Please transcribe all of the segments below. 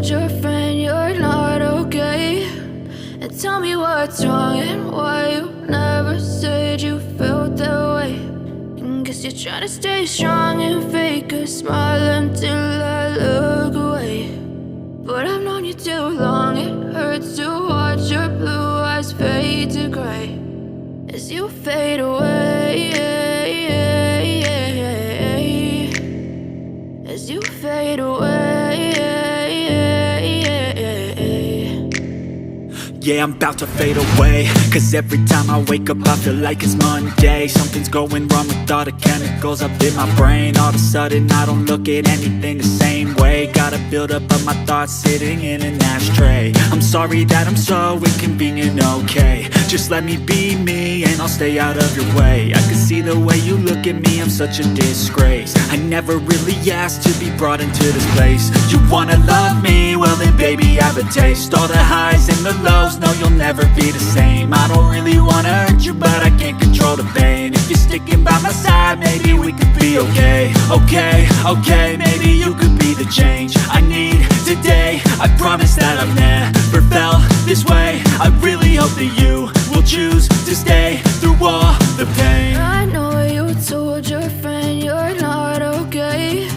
told your friend you're not okay? And tell me what's wrong and why you never said you felt that way. And guess you're trying to stay strong and fake a smile until I look away. But I've known you too long, it hurts to watch your blue eyes fade to gray as you fade away, as you fade away. Yeah, I'm about to fade away, cause every time I wake up I feel like it's Monday. Something's going wrong with all the chemicals up in my brain. All of a sudden I don't look at anything the same way. Got a buildup of my thoughts sitting in an ashtray. I'm sorry that I'm so inconvenient, okay? Just let me be me and I'll stay out of your way. I can see the way you look at me, I'm such a disgrace. I never really asked to be brought into this place. You wanna love me? Well then baby have a taste. All the highs and the lows, no you'll never be the same. I don't really wanna hurt you but I can't control the pain. If you're sticking by my side maybe we could be okay. Okay, maybe you could be the change I need today. I promise that I've never felt this way. I really hope that you will choose to stay through all the pain. I know you told your friend you're not okay.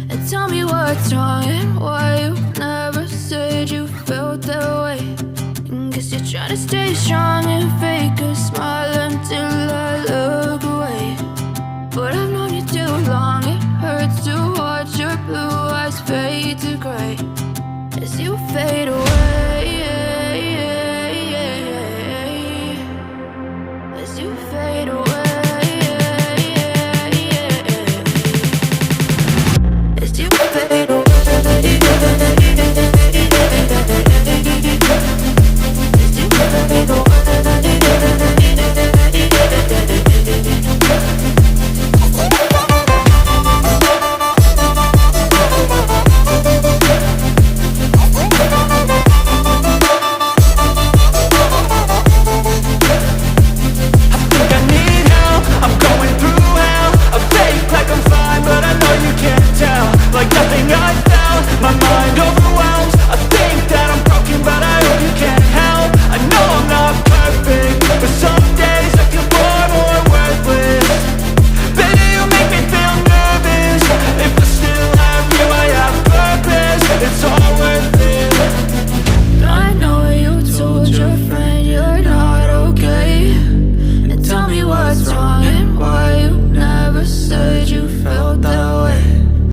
And tell me what's wrong and why you never said you felt that way. And guess you're trying to stay strong and fake a smile until I look away. But I've known you too long, it hurts to watch your blue eyes fade to gray as you fade away.